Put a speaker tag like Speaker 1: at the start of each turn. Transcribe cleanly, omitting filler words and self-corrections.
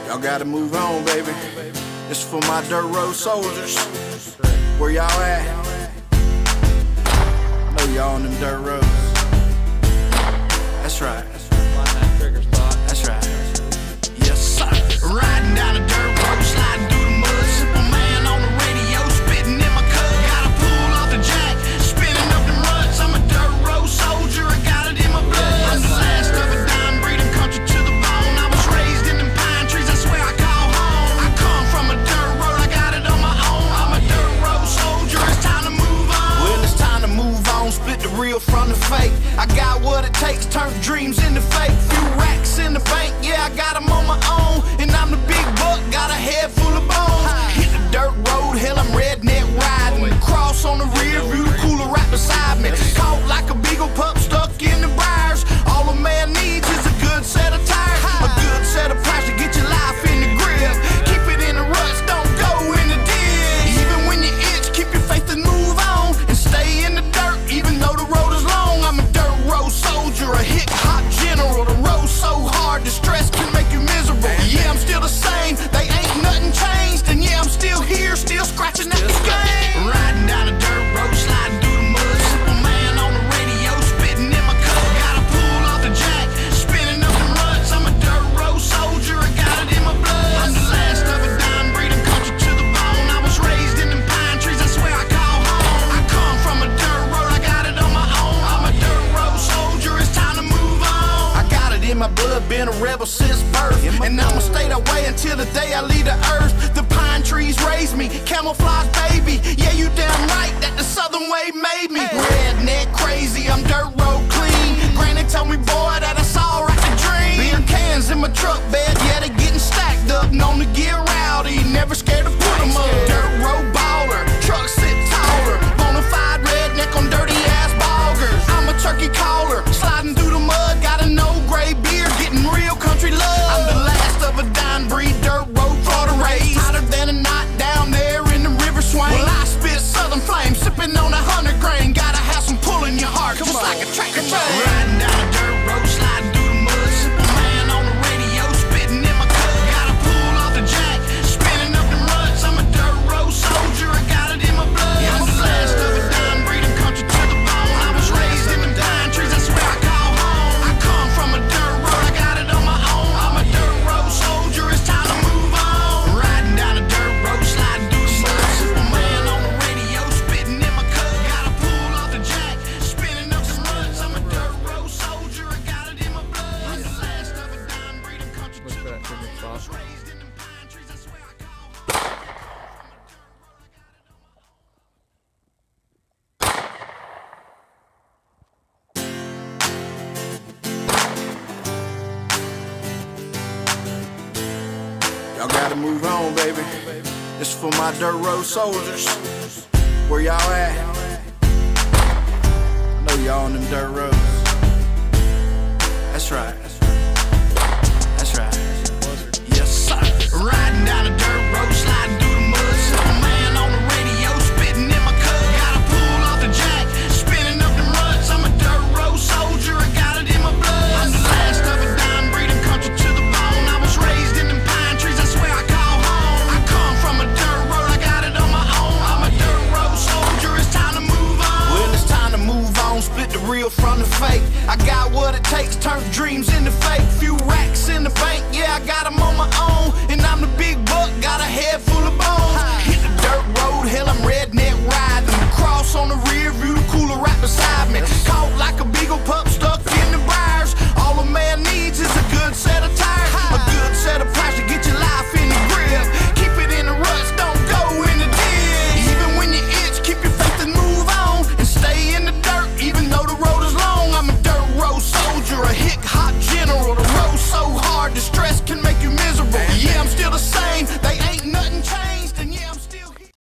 Speaker 1: Y'all gotta move on, baby. This for my dirt road soldiers. Where y'all at? I know y'all on them dirt roads. That's right. That's right. Yes, sir. Riding down a dirt road, sliding through the mud. Simple man on the radio, spitting in my cup. Gotta pull off the jack, spinning up the ruts. I'm a dirt road soldier, I got it in my blood. I'm the last of a dying breed, I'm country to the bone. I was raised in them pine trees, that's where I call home. I come from a dirt road, I got it on my own. I'm a dirt road soldier, it's time to move on. Well, it's time to move on, split the real from the fake. I got what it takes, turn dreams into fake. Few racks in the bank, yeah, I got them on my own. And I'm the big buck, got a head full of bones. Hit the dirt road, hell, I'm redneck riding. Cross on the rear view, cooler right beside me. Caught like a beagle pup stuck in the briars. All a man needs is a good set of tires. A good set of price to get your life in the grip. Keep it in the ruts, don't go in the ditch. Even when you itch, keep your faith and move on. And stay in the dirt, even though the road is long. I'm a dirt road soldier, a hip-hop general. The road's so hard, the stress can make you miserable. Yeah, I'm still the same, they ain't nothing changed. And yeah, I'm still here, still scratching at the game. Riding down a dirt road, sliding through the mud. Simple man on the radio, spitting in my cup. Gotta pull off the jack, spinning up the ruts. I'm a dirt road soldier, I got it in my blood. I'm the last of a dying breed, I'm country to the bone. I was raised in them pine trees, that's where I call home. I come from a dirt road, I got it on my own. I'm a dirt road soldier, it's time to move on. I got it in my blood, been a rebel since birth. And I'ma stay that way until the day I leave the earth. The pine trees raised me, camouflage baby. Yeah, you damn right that the southern way made me. Redneck crazy, I'm dirt road clean. Granny told me, boy, that it's alright to dream. Beer cans in my truck bed, yeah, they getting stacked up. Known to get rowdy, never scared to put them up. Dirt road baller, truck sit taller. Bonafide redneck on dirty ass boggers. I'm a turkey caller, sliding through the mud. Got a no gray beard, getting real country love. I'm the last of a dying breed, dirt road Florida raised. Hotter than a knot down there in the river Swain. Well, I spit southern flame, sipping on 100 grain. Gotta have some pull in your heart, just like a tractor train. Riding down a dirt road, sliding through the mud. Simple man on the radio, spitting in my cup. Gotta pull off the jack, spinning up the ruts. I'm a dirt road soldier, I got it in my blood. I'm the last of a dying breed, I'm country to the bone. I was raised in the pine trees, that's where I call home. I come from a dirt road, I got it on my own. I'm a dirt road soldier, it's time to move on. Riding down a dirt road, sliding through the mud. Simple man on the radio, spitting in my cup. Gotta pull off the jack, spinning up the ruts. I'm a dirt road soldier, I got it in my blood. I'm the last of a dying breed, I'm country to the bone. I was raised in them pine trees, that's where I call home. Y'all gotta move on, baby. This for my dirt road soldiers. Where y'all at? I know y'all on them dirt roads. That's right. That's right. Yes, sir. Riding down a dirt road, sliding through the mud. Simple man on the radio, spitting in my cup. Gotta pull off the jack, spinning up the ruts. I'm a dirt road soldier, I got it in my blood. I'm the last of a dying breed, I'm country to the bone. I was raised in them pine trees, that's where I call home. I come from a dirt road, I got it on my own. I'm a dirt road soldier, it's time to move on. Well, it's time to move on, split the real from the fake. I got what it takes, turn dreams into fake. Few racks in the bank, yeah, I got them on my own. And I'm the big buck, got a head full of bones.